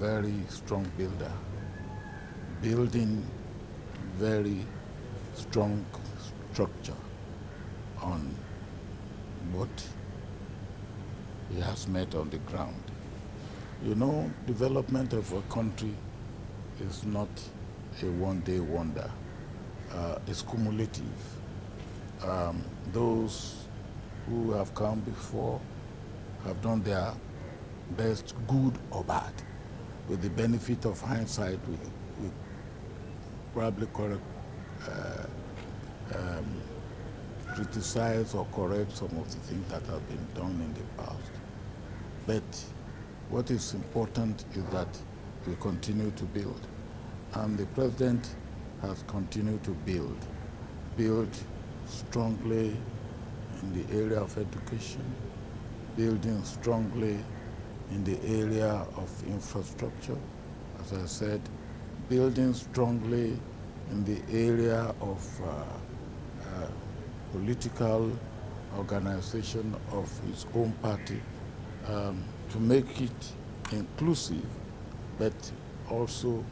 very strong builder, building very strong structure on what he has met on the ground. You know, development of a country is not a one-day wonder. It's cumulative. Those who have come before have done their best, good or bad. With the benefit of hindsight, we probably criticize or correct some of the things that have been done in the past. But what is important is that we continue to build. And the president has continued to build strongly in the area of education, building strongly in the area of infrastructure, as I said, building strongly in the area of political organization of his own party, to make it inclusive, but also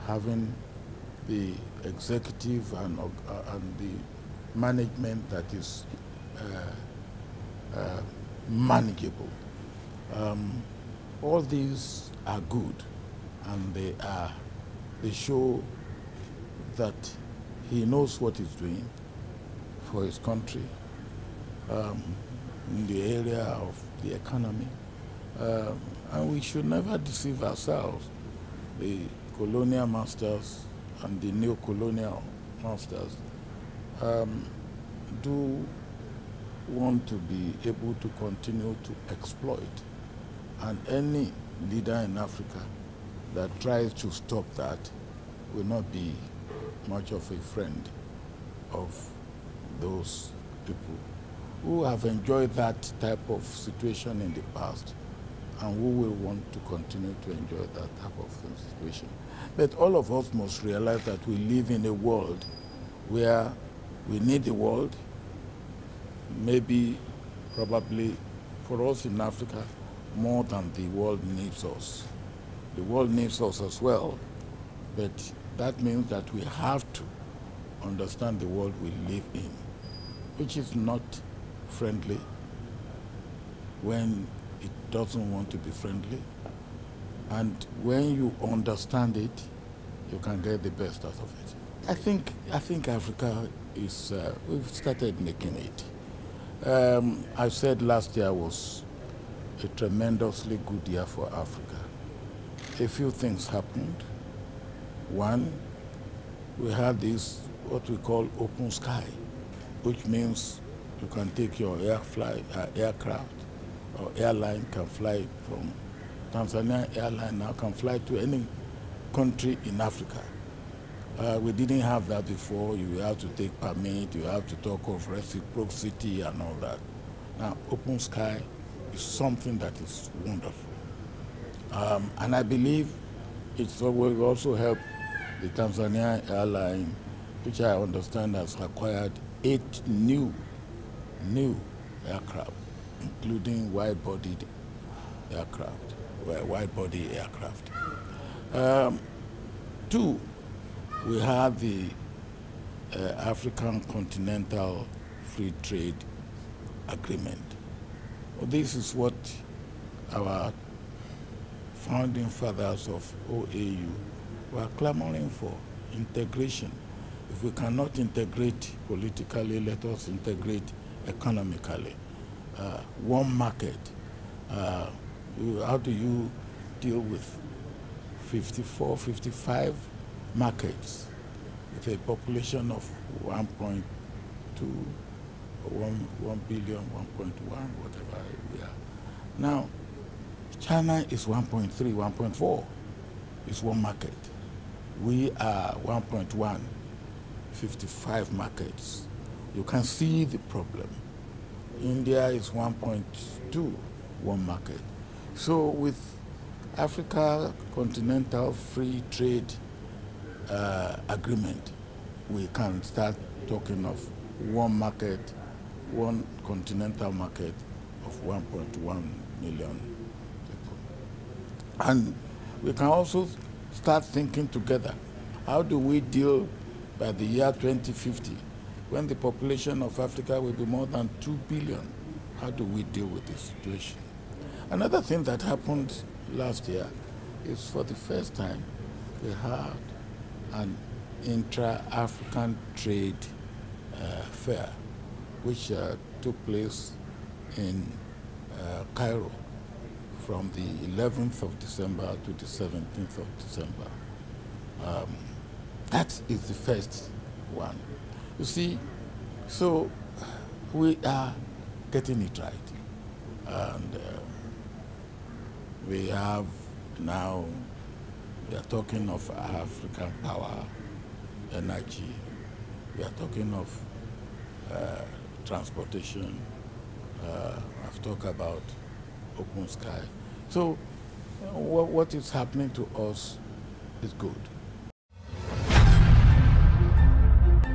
having the executive and the management that is manageable. All these are good, and they show that he knows what he's doing for his country in the area of the economy. And we should never deceive ourselves. The colonial masters and the neo-colonial masters do want to be able to continue to exploit. And any leader in Africa that tries to stop that will not be much of a friend of those people who have enjoyed that type of situation in the past and who will want to continue to enjoy that type of situation. But all of us must realize that we live in a world where we need the world, maybe, probably, for us in Africa, more than the world needs us. The world needs us as well, but that means that we have to understand the world we live in, which is not friendly when it doesn't want to be friendly. And when you understand it, you can get the best out of it. I think Africa is, we've started making it. I said last year was a tremendously good year for Africa. A few things happened. One, we had this, what we call open sky, which means you can take your aircraft or airline can fly from Tanzania airline now can fly to any country in Africa. We didn't have that before. You have to take permit, you have to talk of reciprocity and all that. Now, open sky is something that is wonderful. And I believe it will also help the Tanzania airline, which I understand has acquired 8 new aircraft, including wide-bodied aircraft. 2, we have the African Continental Free Trade Agreement. Well, this is what our founding fathers of OAU were clamoring for, integration. If we cannot integrate politically, let us integrate economically. One market. How do you deal with 54, 55 markets with a population of 1.2, 1 billion, 1.1, whatever we are? Now, China is 1.3, 1.4. It's one market. We are 1.1, 55 markets. You can see the problem. India is 1.2, one market. So with Africa Continental Free Trade Agreement, we can start talking of one market, one continental market of 1.1 million people. And we can also start thinking together. How do we deal by the year 2050, when the population of Africa will be more than 2 billion? How do we deal with this situation? Another thing that happened last year is, for the first time, we had an intra-African trade fair, which took place in Cairo from the 11th of December to the 17th of December. That is the first one. You see, so we are getting it right. And we have now, we are talking of African power, energy, we are talking of transportation, I've talked about open sky. So what is happening to us is good.